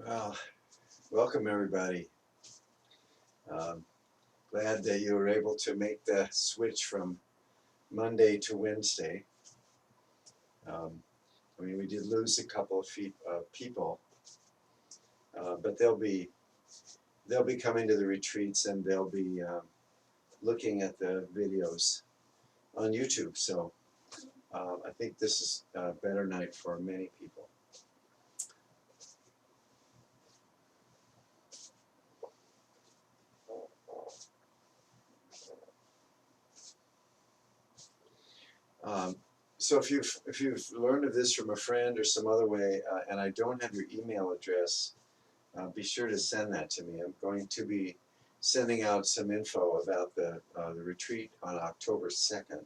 Well, welcome everybody. Um, Glad that you were able to make the switch from Monday to Wednesday. Um, I mean, we did lose a couple of people, but they'll be coming to the retreats and they'll be looking at the videos on YouTube. So I think this is a better night for many people. Um, so if you've learned of this from a friend or some other way, and I don't have your email address, be sure to send that to me. I'm going to be sending out some info about the retreat on October 2nd,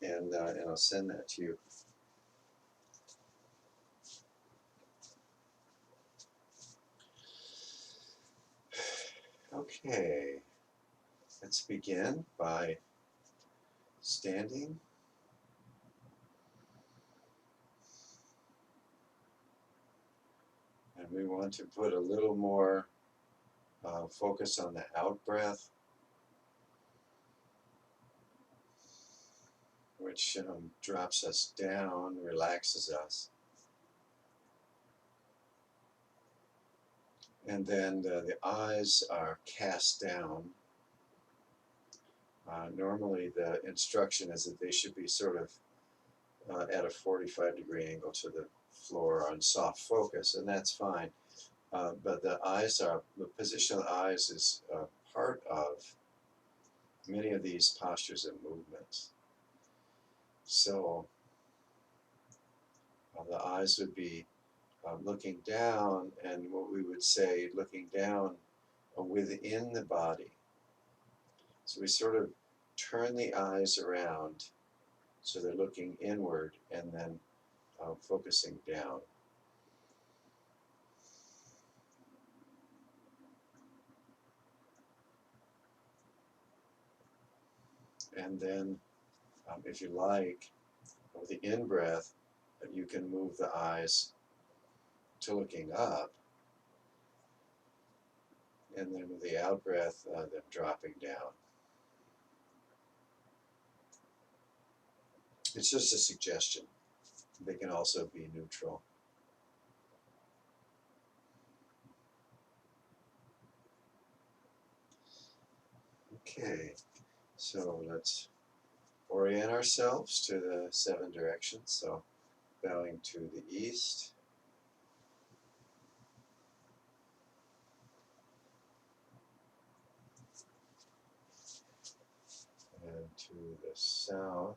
and I'll send that to you. Okay, let's begin by standing. And we want to put a little more focus on the out breath, which drops us down, relaxes us. And then the eyes are cast down. Normally the instruction is that they should be sort of at a 45-degree angle to the floor on soft focus, and that's fine. But the position of the eyes is part of many of these postures and movements. So the eyes would be looking down, and what we would say, looking down within the body. So we sort of turn the eyes around so they're looking inward and then focusing down. And then, if you like, with the in-breath, you can move the eyes to looking up, and then with the out-breath, them dropping down. It's just a suggestion. They can also be neutral. Okay, so let's orient ourselves to the 7 directions. So bowing to the east, and to the south,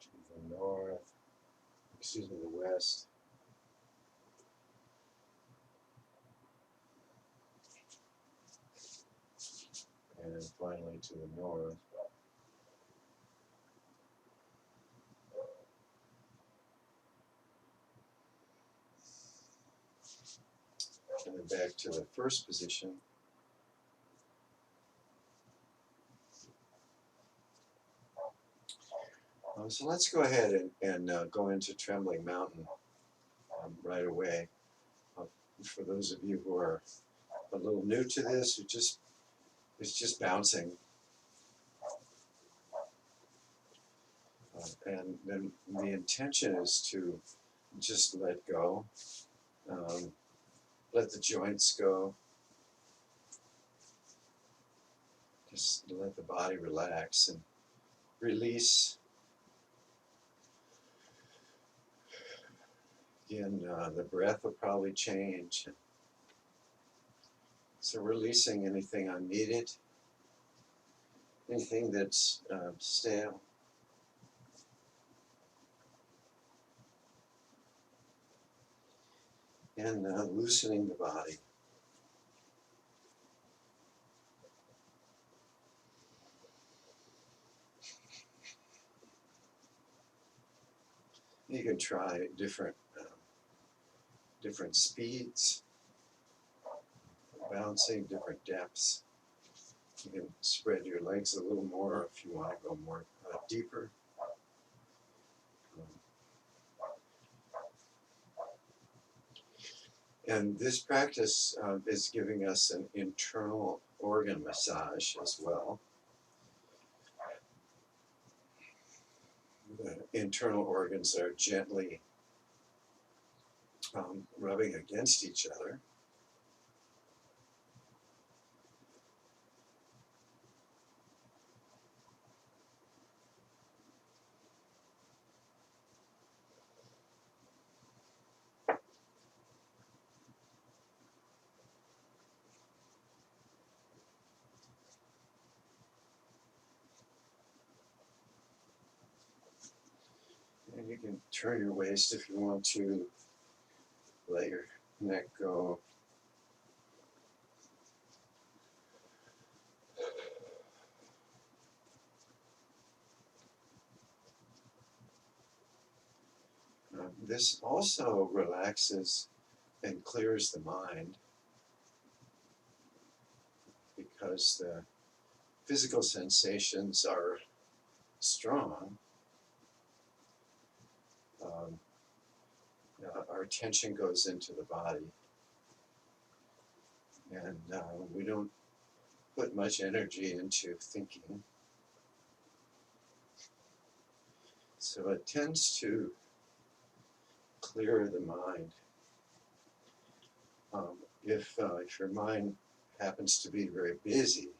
to the north, excuse me, the west, and finally to the north. And then back to the first position. So let's go ahead and go into Trembling Mountain right away. Uh, for those of you who are a little new to this, it's just bouncing. And then the intention is to just let go, let the joints go, just let the body relax and release. Again, the breath will probably change. So releasing anything unneeded, anything that's stale. And loosening the body. You can try different speeds. bouncing different depths. You can spread your legs a little more if you want to go more deeper. And this practice is giving us an internal organ massage as well. The internal organs are gently rubbing against each other. And you can turn your waist if you want to, let your neck go. This also relaxes and clears the mind because the physical sensations are strong. Um, our attention goes into the body, and we don't put much energy into thinking. So it tends to clear the mind. If your mind happens to be very busy,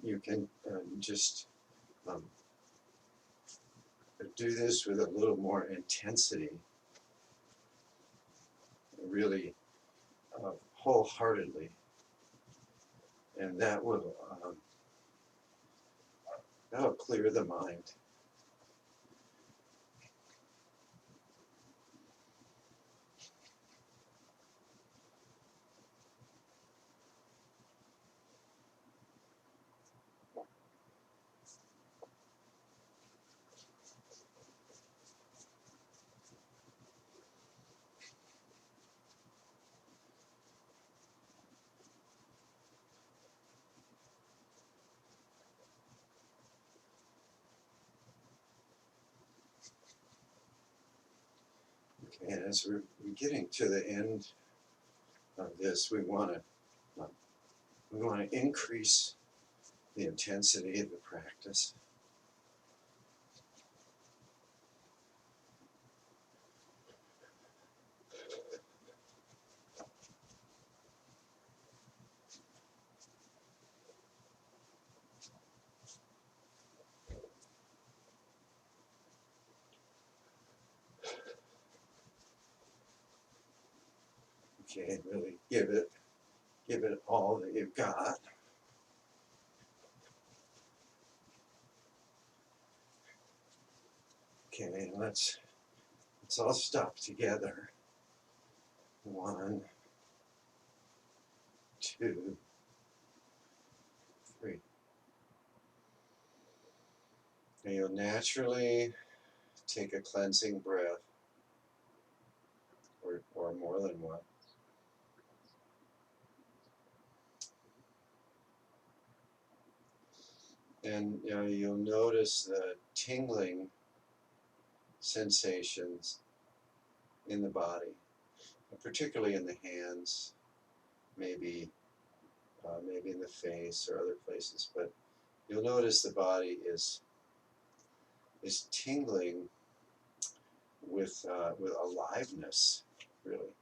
you can just um, do this with a little more intensity, really wholeheartedly, and that'll clear the mind. Okay, and as we're getting to the end of this, we want to increase the intensity of the practice. Okay, really give it all that you've got. Okay, let's all stop together. 1, 2, 3. And you'll naturally take a cleansing breath, or more than one. And you'll notice the tingling sensations in the body, particularly in the hands, maybe in the face or other places. But you'll notice the body is tingling with aliveness, really.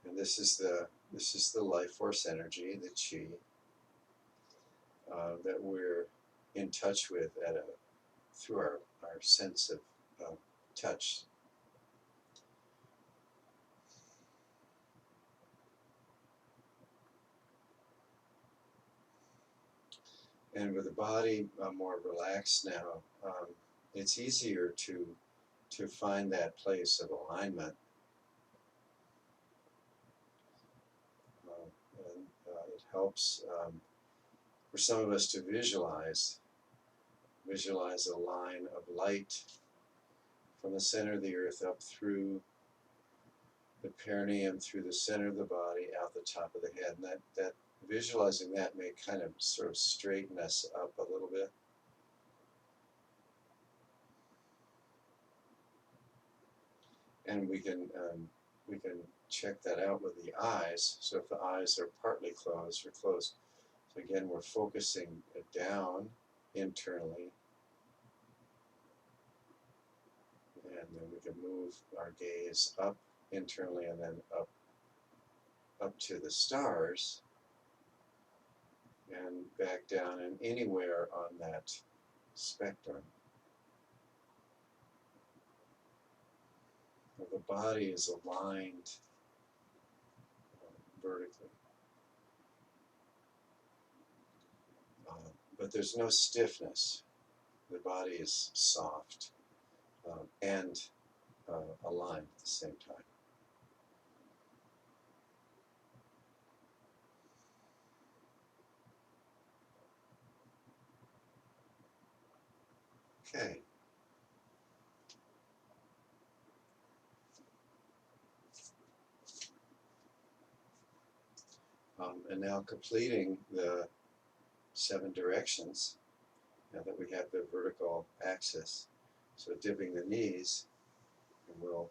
And this is the life force energy, the Qi, that we're in touch with through our sense of touch. And with the body more relaxed now, it's easier to find that place of alignment. And it helps for some of us to visualize a line of light from the center of the earth up through the perineum, through the center of the body, out the top of the head. And that visualizing that may kind of sort of straighten us up a little bit. And we can check that out with the eyes. So if the eyes are partly closed or closed, so again we're focusing down internally, and then we can move our gaze up internally and then up to the stars and back down and anywhere on that spectrum. The body is aligned vertically, but there's no stiffness. The body is soft and aligned at the same time. Okay. And now completing the 7 directions, now that we have the vertical axis. So dipping the knees, and we'll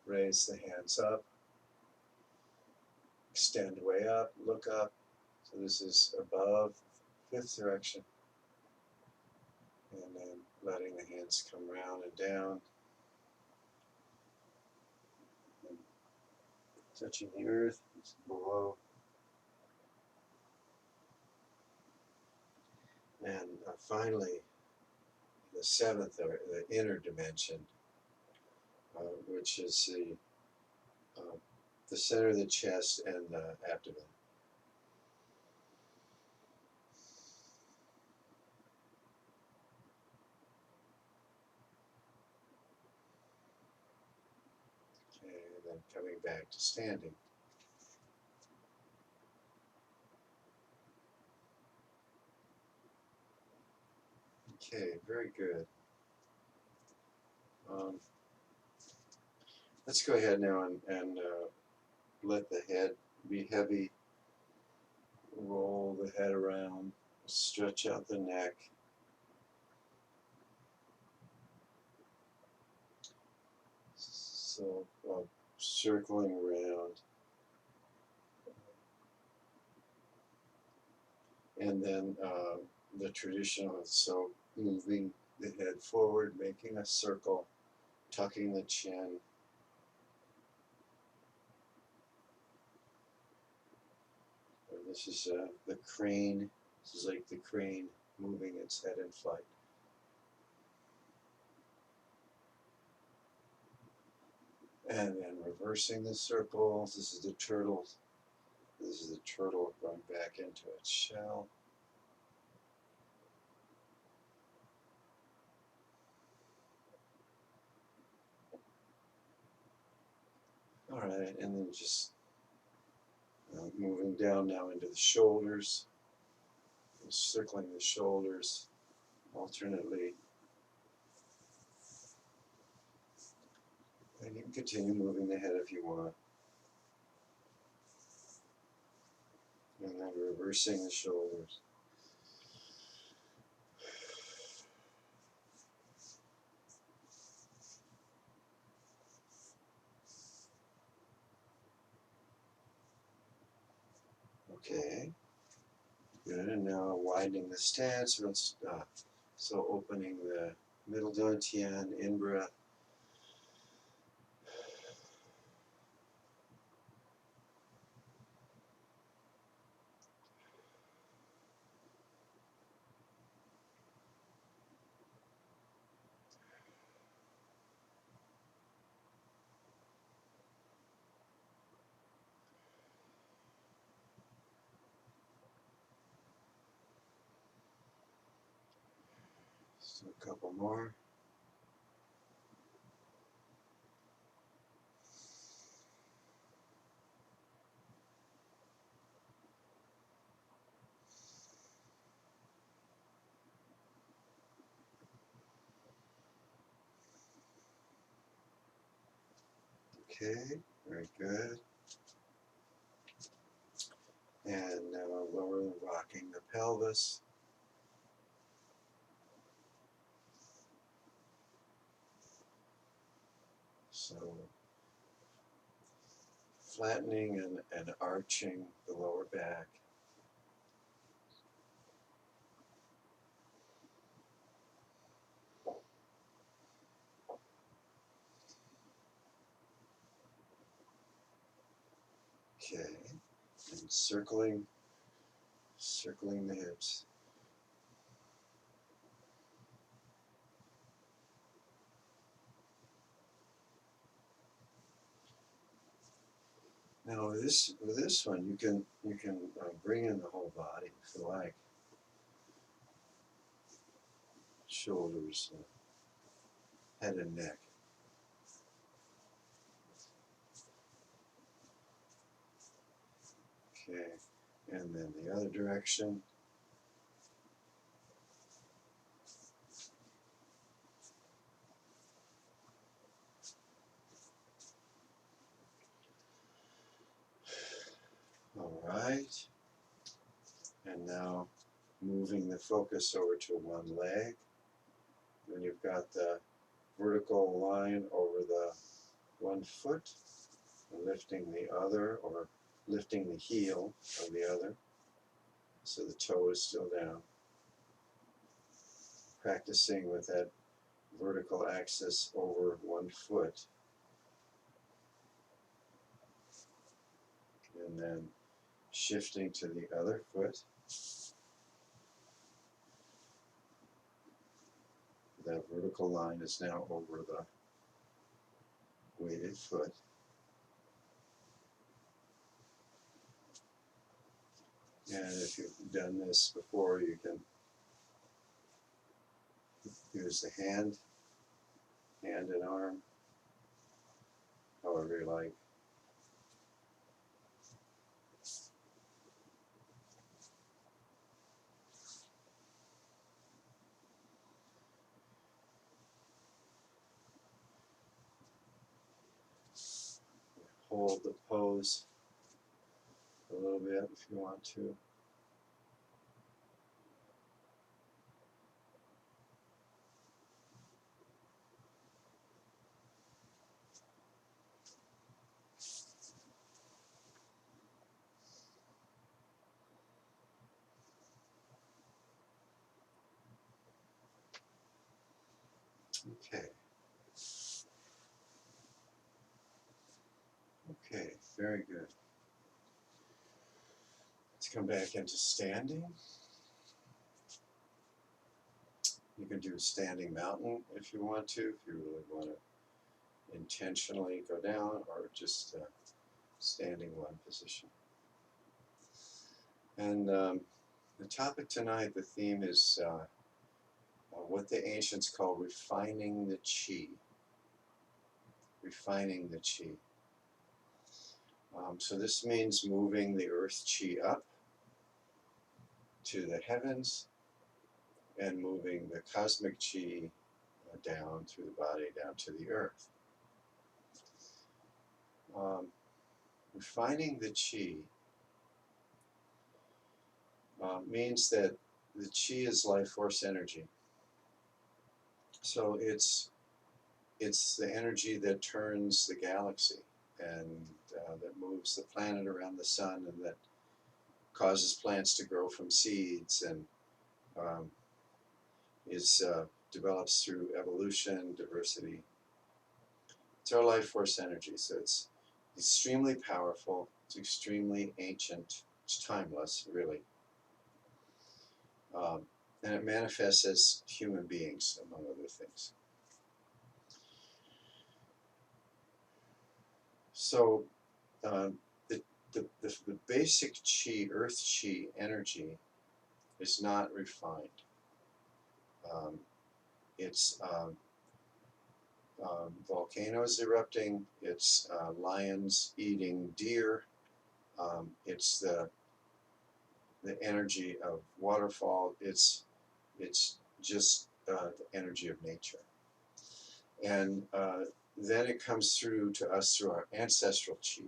raise the hands up, extend way up, look up. So this is above 5th direction. And then letting the hands come round and down. And touching the earth, it's below. And finally, the 7th, or the inner dimension, which is the center of the chest and the abdomen. Okay, and then coming back to standing. Okay, very good. Let's go ahead now and let the head be heavy. Roll the head around, stretch out the neck. So circling around. And then the traditional, so moving the head forward, making a circle, tucking the chin. This is the crane. This is like the crane moving its head in flight. And then reversing the circle. This is the turtle. This is the turtle going back into its shell. All right, and then just moving down now into the shoulders, circling the shoulders alternately. And you can continue moving the head if you want. And then reversing the shoulders. Okay. Good, and now widening the stance. So opening the middle dantian, in-breath. So a couple more. Okay, very good. And now lower the rocking the pelvis. So flattening and arching the lower back. Okay, and circling the hips. Now with this one, you can bring in the whole body if you like. Shoulders, head and neck. Okay, and then the other direction. All right, and now moving the focus over to one leg. When you've got the vertical line over the one foot, and lifting the other, or lifting the heel of the other, so the toe is still down. Practicing with that vertical axis over one foot, and then shifting to the other foot. That vertical line is now over the weighted foot. And if you've done this before, you can use the hand and arm, however you like. Hold the pose a little bit if you want to. Okay. Okay, very good. Let's come back into standing. You can do a standing mountain if you want to, if you really want to intentionally go down, or just standing one position. And the topic tonight, the theme is what the ancients call refining the Qi. Refining the Qi. So this means moving the earth Qi up to the heavens and moving the cosmic Qi down through the body, down to the earth. Refining the Qi means that the Qi is life force energy. So it's the energy that turns the galaxy, and that moves the planet around the sun, and that causes plants to grow from seeds, and develops through evolution, diversity. It's our life force energy, so it's extremely powerful, it's extremely ancient, it's timeless, really. And it manifests as human beings, among other things. So the basic Qi, earth Qi energy is not refined. It's volcanoes erupting, it's lions eating deer, it's the energy of waterfall, it's just the energy of nature. And then it comes through to us through our ancestral chi,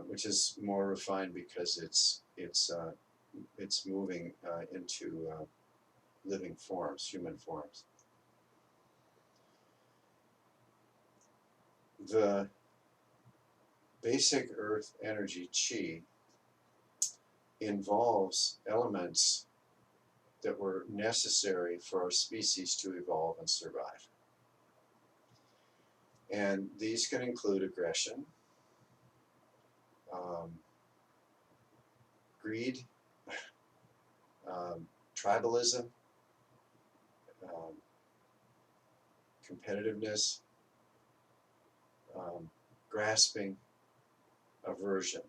which is more refined because it's moving into living forms, human forms. The basic earth energy chi involves elements that were necessary for our species to evolve and survive. And these can include aggression, um, greed, tribalism, um, competitiveness, grasping, aversion,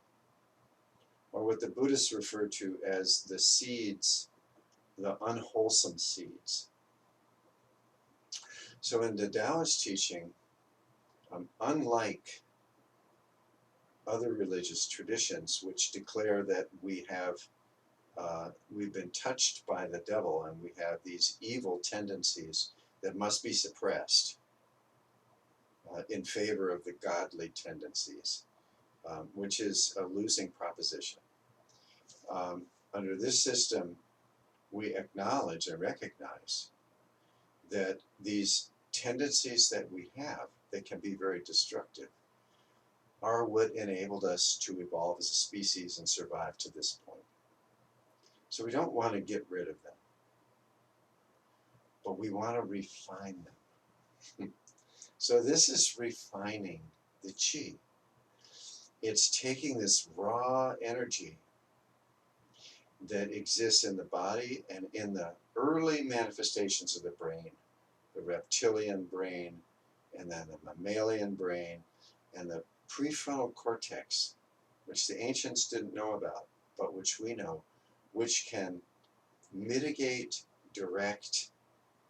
or what the Buddhists refer to as the seeds, the unwholesome seeds. So in the Taoist teaching, unlike other religious traditions which declare that we've been touched by the devil and we have these evil tendencies that must be suppressed in favor of the godly tendencies, which is a losing proposition. Under this system, we acknowledge and recognize that these tendencies that we have that can be very destructive are what enabled us to evolve as a species and survive to this point. So we don't want to get rid of them, but we want to refine them. So this is refining the chi. It's taking this raw energy that exists in the body and in the early manifestations of the brain, the reptilian brain, and then the mammalian brain, and the prefrontal cortex, which the ancients didn't know about, but which we know, which can mitigate, direct,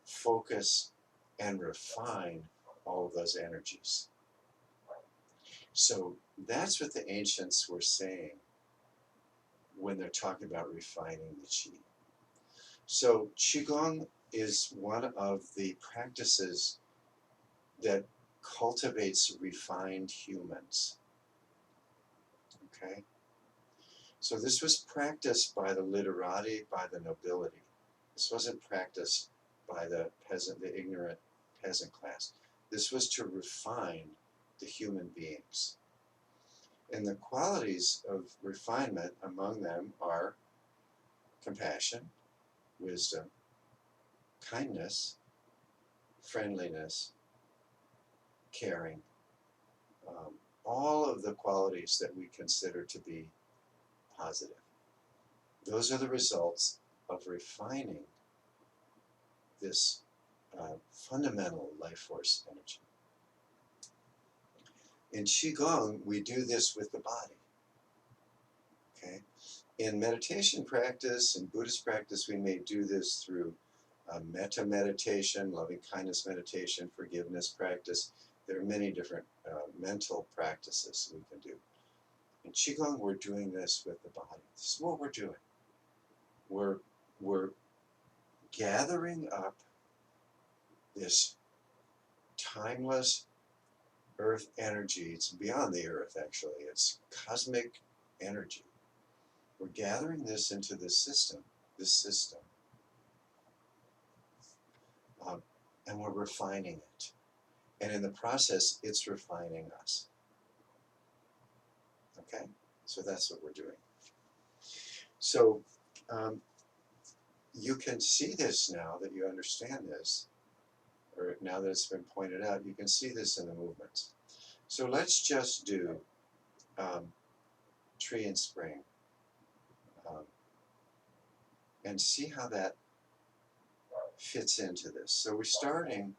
focus, and refine all of those energies. So that's what the ancients were saying when they're talking about refining the chi. So Qigong is one of the practices that cultivates refined humans. Okay? So this was practiced by the literati, by the nobility. This wasn't practiced by the peasant, the ignorant peasant class. This was to refine the human beings. And the qualities of refinement among them are compassion, wisdom, kindness, friendliness, caring, all of the qualities that we consider to be positive. Those are the results of refining this fundamental life force energy. In Qigong, we do this with the body. Okay? In meditation practice, in Buddhist practice, we may do this through metta meditation, loving kindness meditation, forgiveness practice. There are many different mental practices we can do. In Qigong, we're doing this with the body. This is what we're doing. We're gathering up this timeless earth energy. It's beyond the earth, actually. It's cosmic energy. We're gathering this into this system, and we're refining it. And in the process, it's refining us. Okay? So that's what we're doing. So you can see this now that you understand this, or now that it's been pointed out, you can see this in the movements. So let's just do tree and spring and see how that fits into this. So we're starting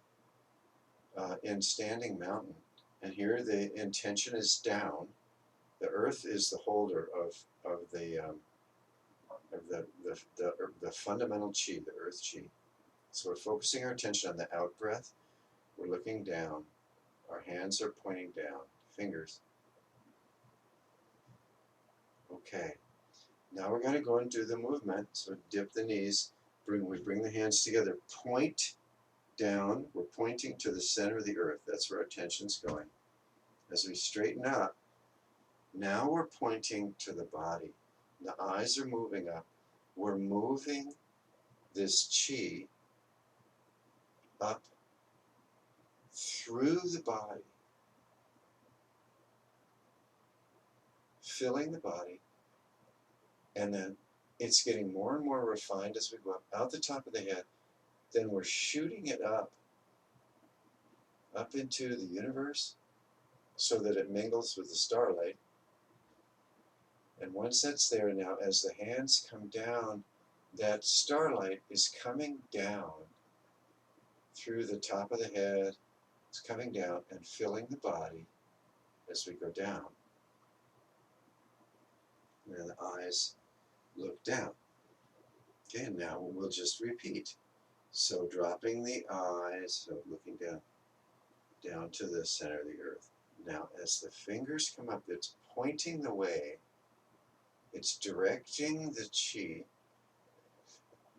in standing mountain, and here the intention is down. The earth is the holder of the fundamental chi, the earth chi. So we're focusing our attention on the out breath. We're looking down. Our hands are pointing down, fingers. Okay. Now we're going to go and do the movement. So dip the knees. We bring the hands together. Point down, we're pointing to the center of the earth. That's where our attention's going. As we straighten up, now we're pointing to the body. The eyes are moving up. We're moving this chi up through the body, filling the body, and then it's getting more and more refined as we go up, out the top of the head. Then we're shooting it up into the universe so that it mingles with the starlight. And once that's there now, as the hands come down, that starlight is coming down through the top of the head. It's coming down and filling the body as we go down. And then the eyes look down. Okay, and now we'll just repeat. So dropping the eyes, so looking down to the center of the earth. Now, as the fingers come up, it's pointing the way. It's directing the chi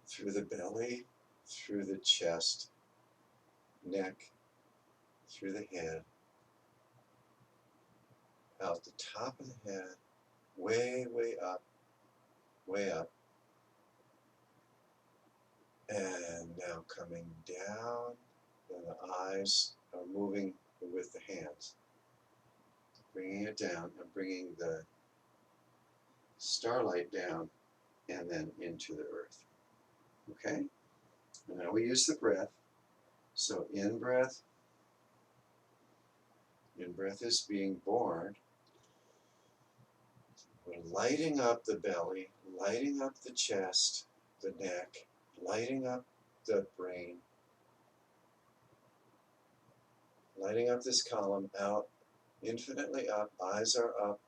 through the belly, through the chest, neck, through the head, out the top of the head, way, way up, and now coming down, and the eyes are moving with the hands, bringing it down and bringing the starlight down and then into the earth. Okay? And now we use the breath. So in-breath is being born. We're lighting up the belly, lighting up the chest, the neck, lighting up the brain, lighting up this column out, infinitely up, eyes are up.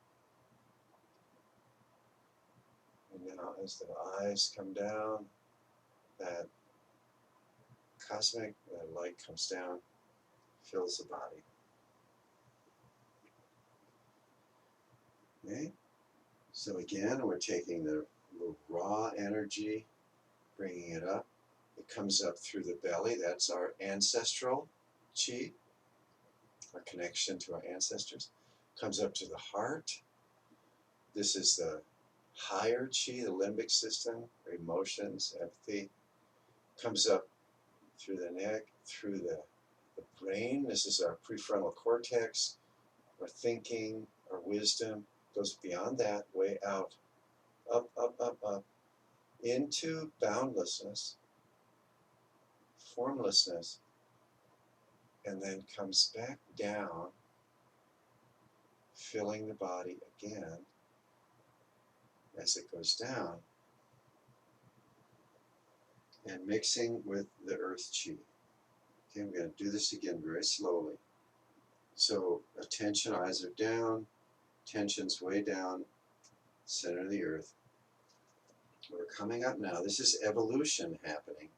And now as the eyes come down, that cosmic light comes down, fills the body. Okay? So again, we're taking the raw energy, bringing it up. It comes up through the belly. That's our ancestral chi, our connection to our ancestors. Comes up to the heart. This is the higher chi, the limbic system, our emotions, empathy. Comes up through the neck, through the brain. This is our prefrontal cortex, our thinking, our wisdom. Goes beyond that, way out, up, into boundlessness, formlessness, and then comes back down, filling the body again as it goes down, and mixing with the earth chi. Okay, I'm going to do this again very slowly. So attention, eyes are down, tension's way down, center of the earth. We're coming up now. This is evolution happening.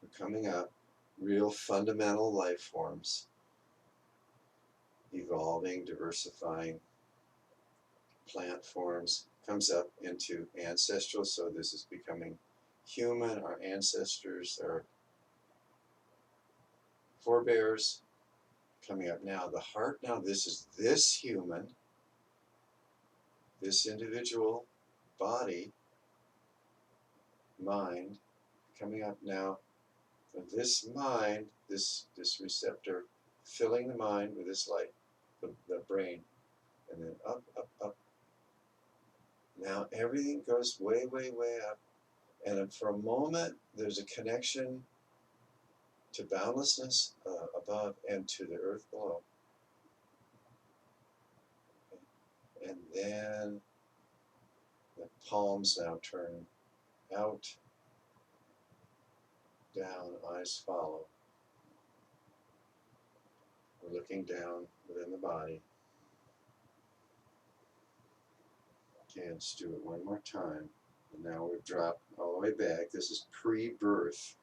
We're coming up, real fundamental life forms, evolving, diversifying, plant forms, comes up into ancestral, so this is becoming human, our ancestors, our forebears, coming up now. The heart now, this is this human, this individual body, mind, coming up now. This mind, this receptor, filling the mind with this light, the brain, and then up, up. Now everything goes way, way, way up. And for a moment, there's a connection to boundlessness above and to the earth below. And then the palms now turn out, down, eyes follow. We're looking down within the body. Okay, let's do it one more time. And now we've dropped all the way back. This is pre-birth.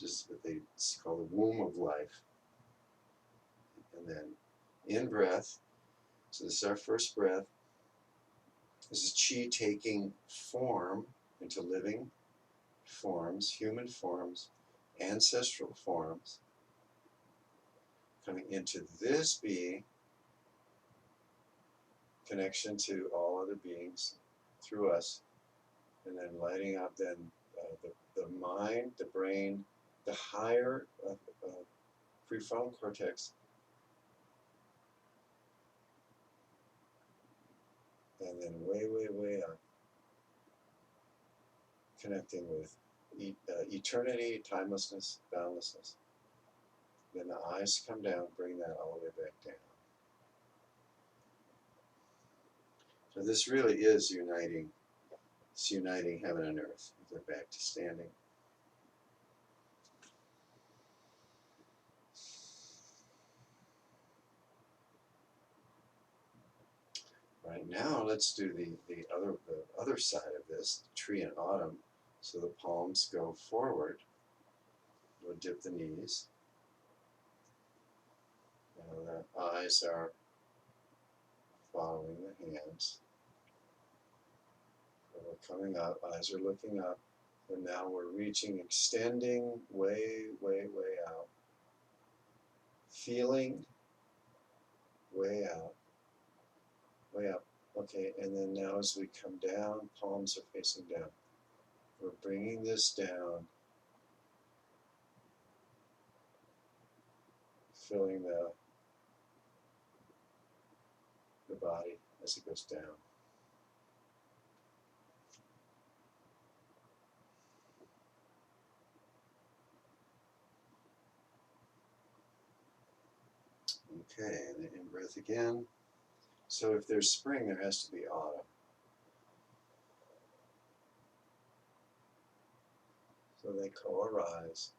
This is what it's called the womb of life. And then in breath, so this is our first breath. This is chi taking form into living, forms, human forms, ancestral forms, coming into this being, connection to all other beings through us, and then lighting up then the mind, the brain, the higher prefrontal cortex, and then way, way, way up, connecting with eternity, timelessness, boundlessness. Then the eyes come down, bring that all the way back down. So this really is uniting. It's uniting heaven and earth. They're back to standing. Right now, let's do the other side of this, the tree in autumn. So the palms go forward. We'll dip the knees. The eyes are following the hands. So we're coming up, eyes are looking up, and now we're reaching, extending way, way, way out. Feeling way out, way up. Okay, and then now as we come down, palms are facing down. We're bringing this down, filling the body as it goes down. Okay, and then in breath again. So if there's spring, there has to be autumn. So they co-arise.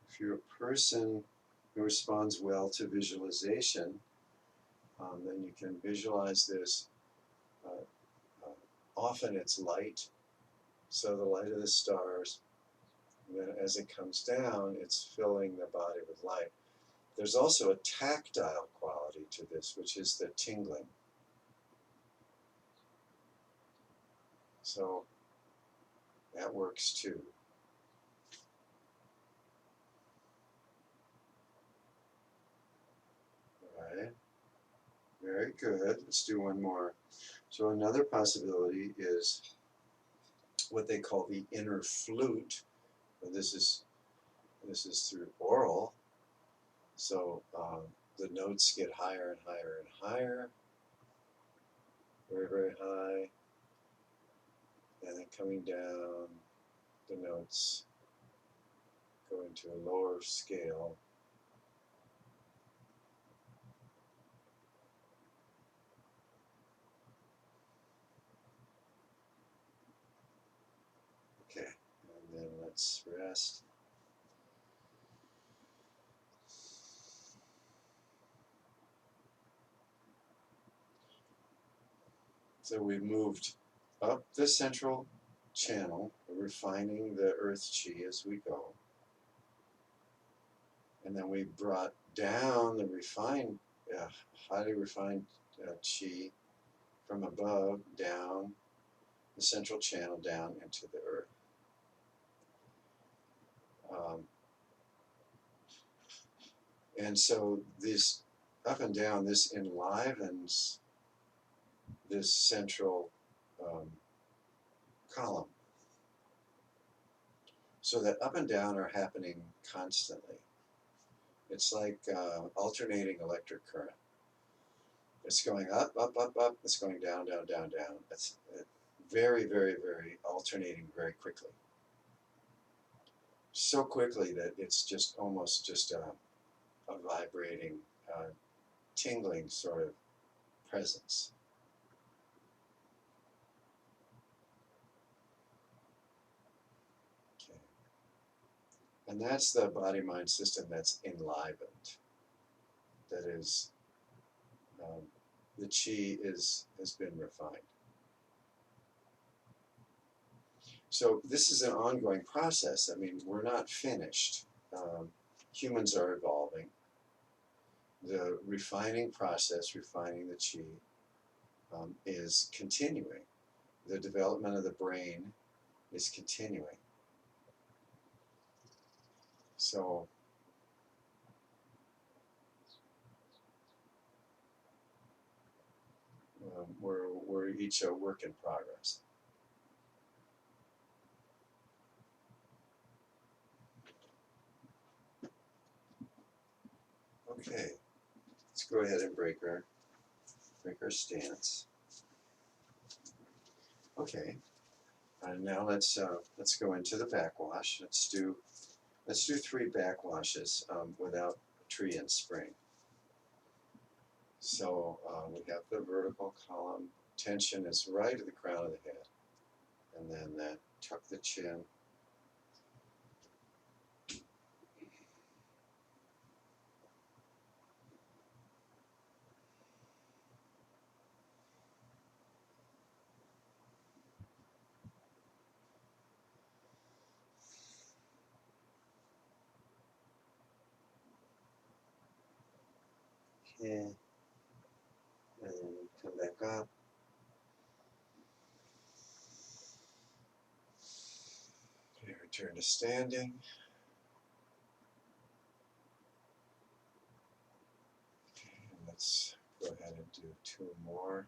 If you're a person who responds well to visualization, then you can visualize this. Often it's light, so the light of the stars, and then as it comes down, it's filling the body with light. There's also a tactile quality to this, which is the tingling. So that works too. All right, very good. Let's do one more. So another possibility is what they call the inner flute. This is through oral. So the notes get higher and higher and higher, very, very high, and then coming down, the notes go into a lower scale. Okay, and then let's rest. So we've moved up the central channel, refining the earth chi as we go. And then we brought down the refined, highly refined chi from above down the central channel down into the earth. And so this up and down, this enlivens this central column. So that up and down are happening constantly. It's like alternating electric current. It's going up, up, up, up. It's going down, down, down, down. It's very, very, very alternating very quickly. So quickly that it's just almost just a vibrating, tingling sort of presence. Okay. And that's the body-mind system that's enlivened. That is, the chi has been refined. So this is an ongoing process. I mean, we're not finished. Humans are evolving. The refining process, refining the chi, is continuing. The development of the brain is continuing. So we're each a work in progress. Okay, let's go ahead and break our stance. Okay, and now let's go into the backwash. Let's do 3 backwashes without tree and spring. So we have the vertical column. Tension is right at the crown of the head, and then tuck the chin. Okay, and then come back up. Okay, return to standing. Okay, and let's go ahead and do 2 more.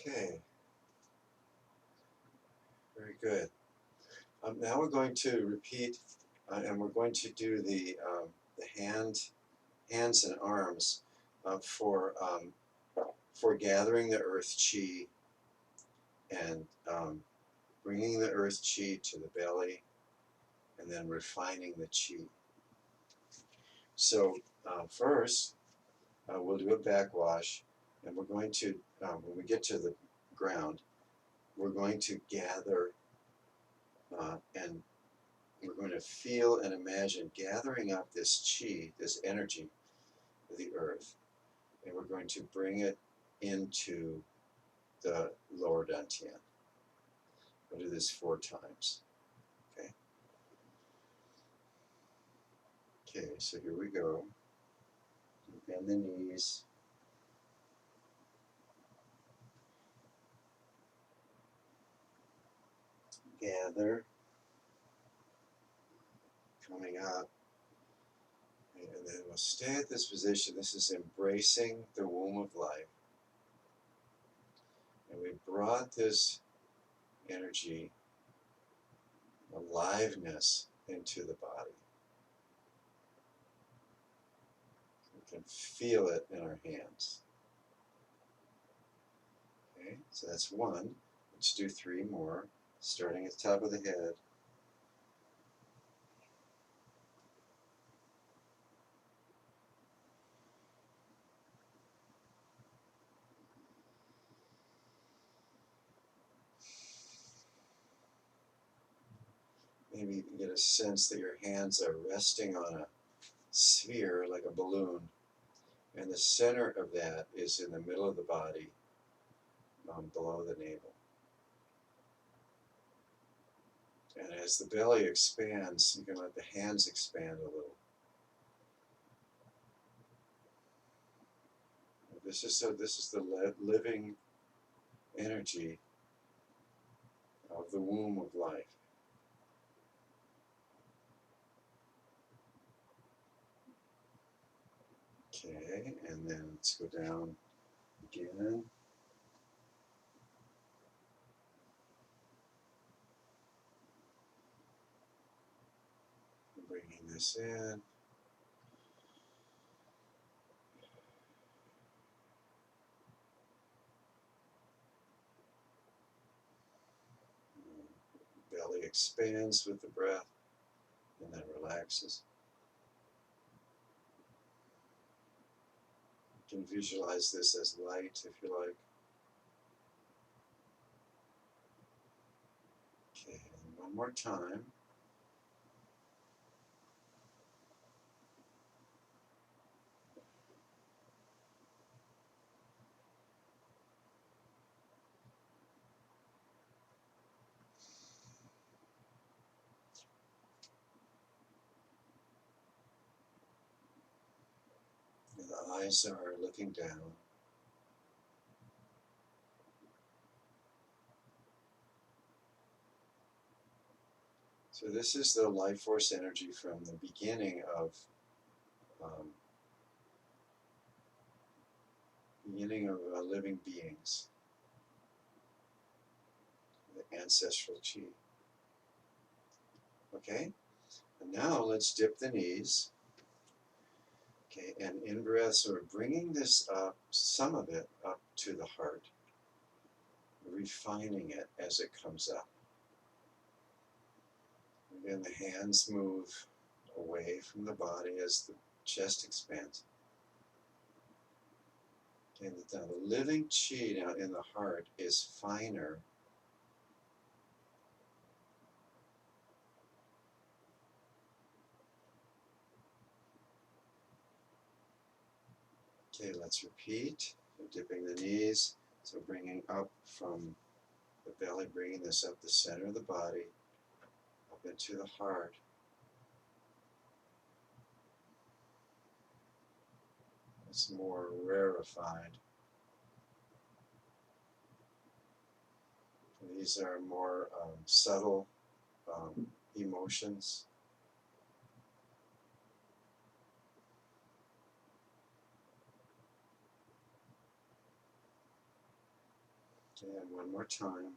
Okay, very good. Now we're going to repeat, and we're going to do the hands and arms for gathering the earth chi and bringing the earth chi to the belly, and then refining the chi. So first, we'll do a backwash, and we're going to, when we get to the ground, we're going to gather and we're going to feel and imagine gathering up this chi, this energy of the earth, and we're going to bring it into the lower dantian. We'll do this 4 times. Okay. Okay, so here we go. Bend the knees. Gather. Coming up. And then we'll stay at this position. This is embracing the womb of life. And we brought this energy, aliveness into the body. We can feel it in our hands. Okay, so that's 1. Let's do 3 more, starting at the top of the head. Maybe you can get a sense that your hands are resting on a sphere like a balloon, and the center of that is in the middle of the body, below the navel. And as the belly expands, you can let the hands expand a little. This is the living energy of the womb of life. Okay, and then let's go down again. Bringing this in. Belly expands with the breath and then relaxes. You can visualize this as light if you like. Okay, and one more time. And the eyes are looking down. So this is the life force energy from the beginning of um, living beings, the ancestral chi. Okay, and now let's dip the knees. Okay, and in breath, sort of bringing this up, some of it up to the heart, refining it as it comes up. Again, the hands move away from the body as the chest expands. Okay, now the living chi now in the heart is finer. Okay, let's repeat. So dipping the knees, so bringing up from the belly, bringing this up the center of the body, up into the heart. It's more rarefied. These are more subtle emotions. Okay, and one more time.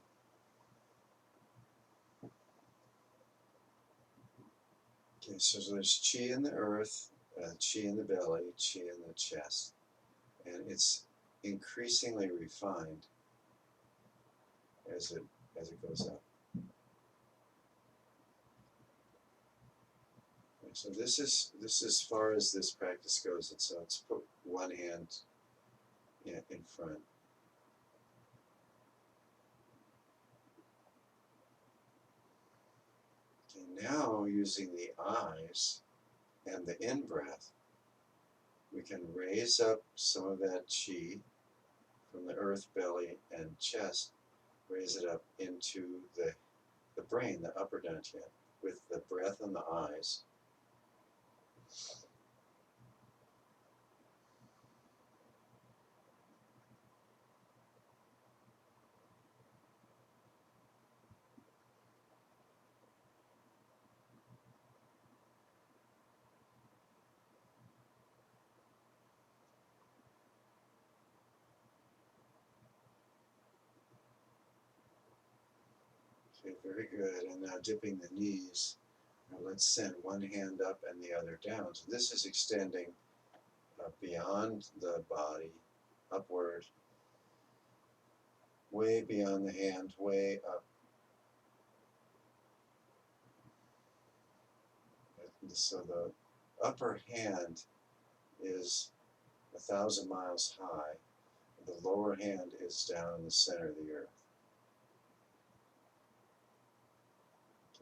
Okay, so there's chi in the earth, chi in the belly, chi in the chest, and it's increasingly refined as it goes up. Okay, so this is as far as this practice goes. And so let's put one hand in front. Okay, now using the eyes and the in-breath, we can raise up some of that chi from the earth, belly, and chest, raise it up into the brain, the upper dantian, with the breath and the eyes. Okay, very good. And now dipping the knees. Now let's send one hand up and the other down. So this is extending beyond the body, upward, way beyond the hand, way up. And so the upper hand is 1,000 miles high. The lower hand is down in the center of the earth.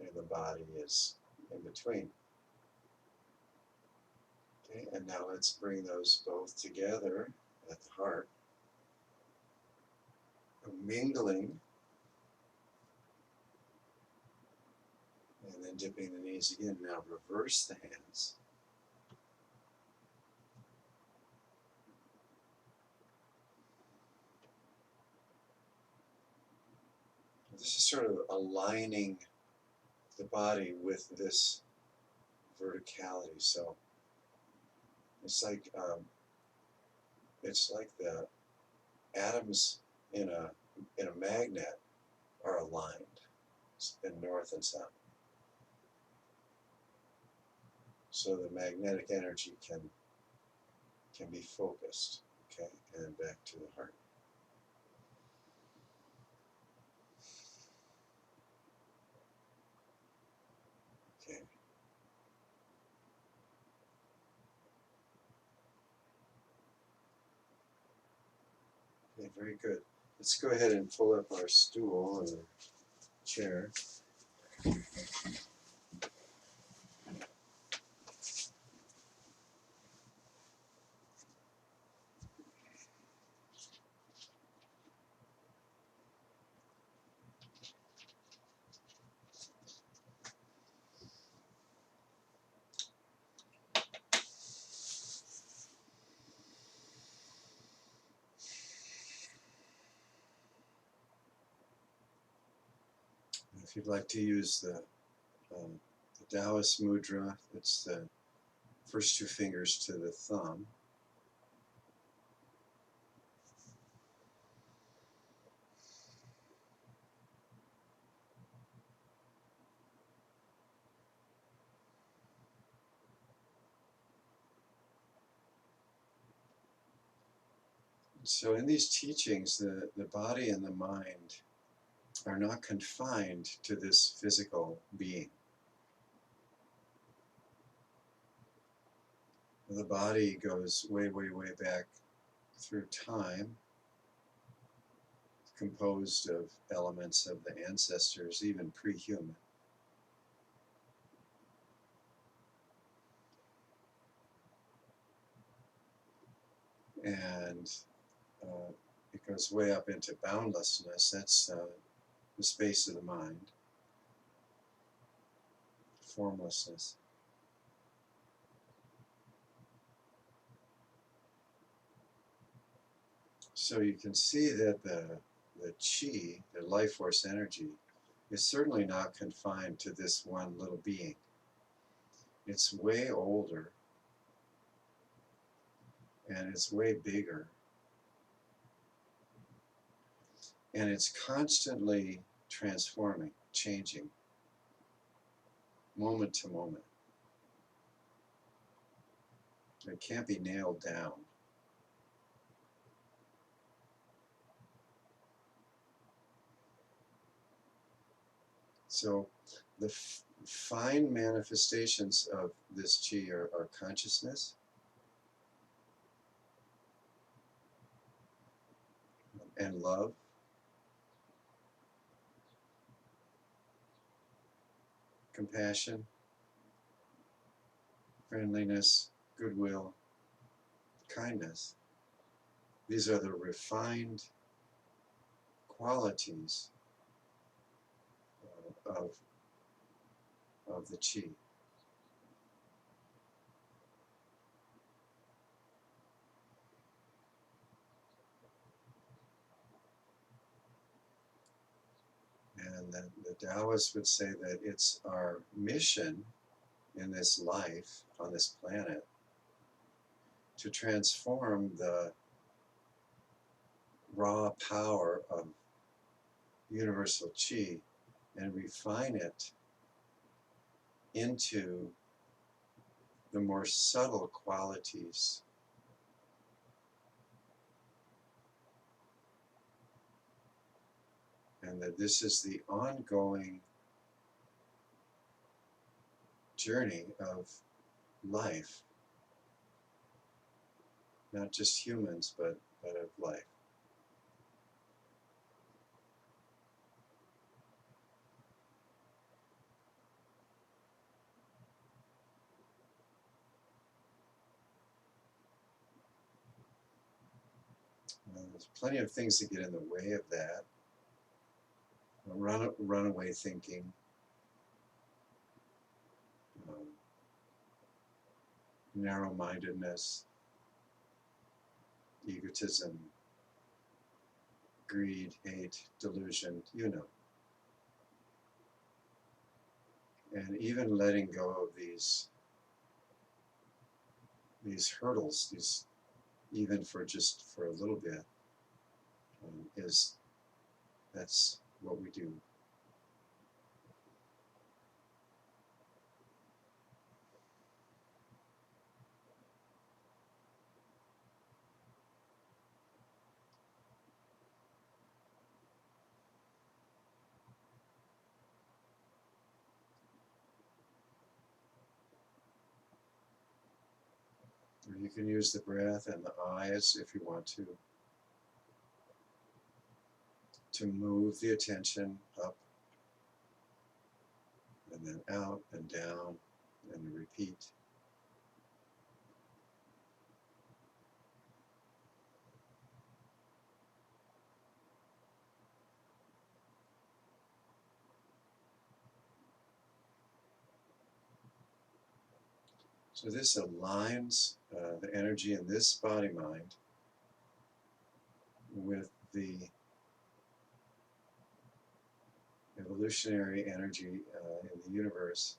Okay, the body is in between. Okay, and now let's bring those both together at the heart, mingling, and then dipping the knees again. Now reverse the hands. This is sort of aligning the body with this verticality. So it's like the atoms in a magnet are aligned in north and south. So the magnetic energy can be focused, okay, and back to the heart. Okay. Okay, very good. Let's go ahead and pull up our stool or chair. If you'd like to use the Taoist mudra, it's the first two fingers to the thumb. So in these teachings, the body and the mind are not confined to this physical being. The body goes way, way, way back through time, composed of elements of the ancestors, even pre-human. And it goes way up into boundlessness. That's the space of the mind, formlessness. So you can see that the Qi, the life force energy, is certainly not confined to this one little being. It's way older, and it's way bigger, and it's constantly transforming, changing, moment to moment. It can't be nailed down. So the fine manifestations of this Qi are consciousness, and love, compassion, friendliness, goodwill, kindness. These are the refined qualities of the Qi. And the Taoists would say that it's our mission in this life, on this planet, to transform the raw power of universal Qi and refine it into the more subtle qualities. And that this is the ongoing journey of life, not just humans, but of life. There's plenty of things that get in the way of that. Runaway thinking, narrow-mindedness, egotism, greed, hate, delusion, you know. And even letting go of these hurdles, these, even for just for a little bit, that's what we do. Or you can use the breath and the eyes if you want to move the attention up and then out and down and repeat. So this aligns the energy in this body-mind with the evolutionary energy in the universe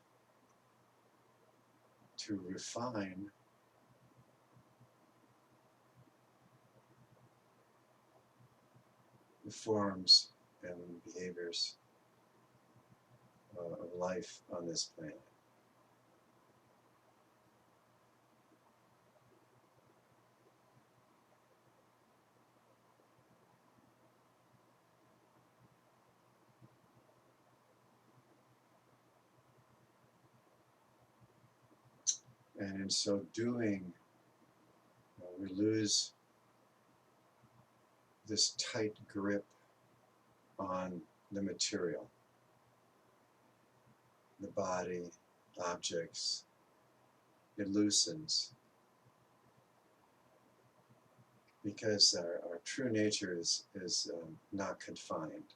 to refine the forms and behaviors of life on this planet. And in so doing, we lose this tight grip on the material, the body, objects. It loosens because our true nature is not confined.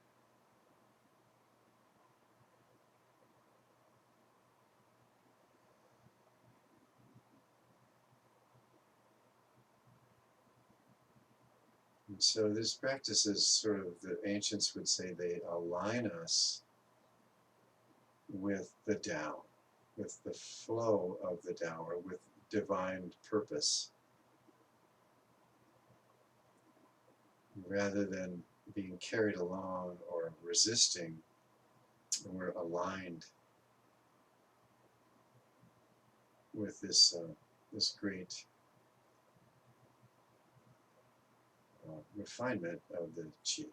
And so this practice is sort of, the ancients would say, they align us with the Tao, with the flow of the Tao, or with divine purpose, rather than being carried along or resisting. We're aligned with this this great refinement of the Qi.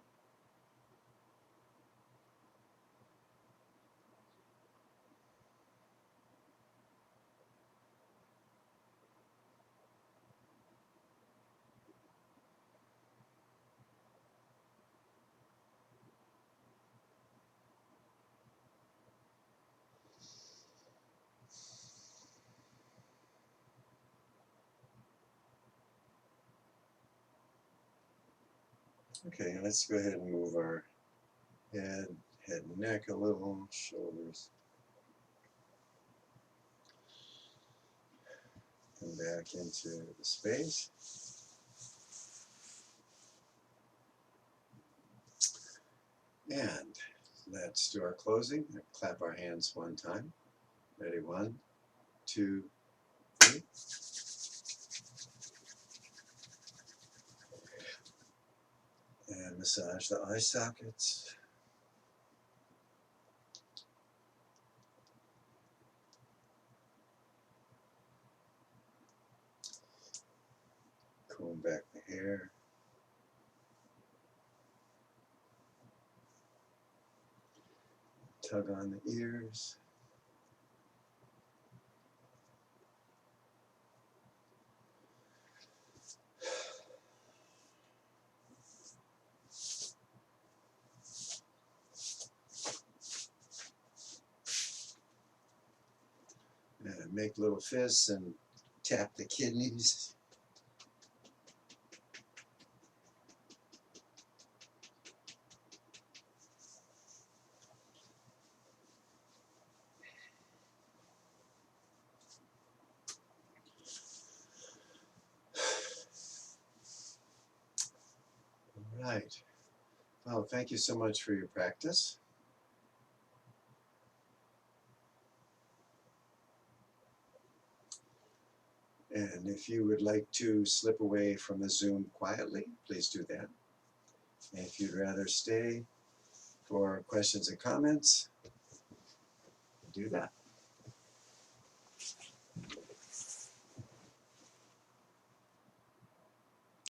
Okay, let's go ahead and move our head and neck a little, shoulders. Come back into the space. And let's do our closing. Clap our hands one time. Ready? 1, 2, 3. And massage the eye sockets. Comb back the hair. Tug on the ears. And make little fists and tap the kidneys. All right. Well, thank you so much for your practice. And if you would like to slip away from the Zoom quietly, please do that. And if you'd rather stay for questions and comments, do that.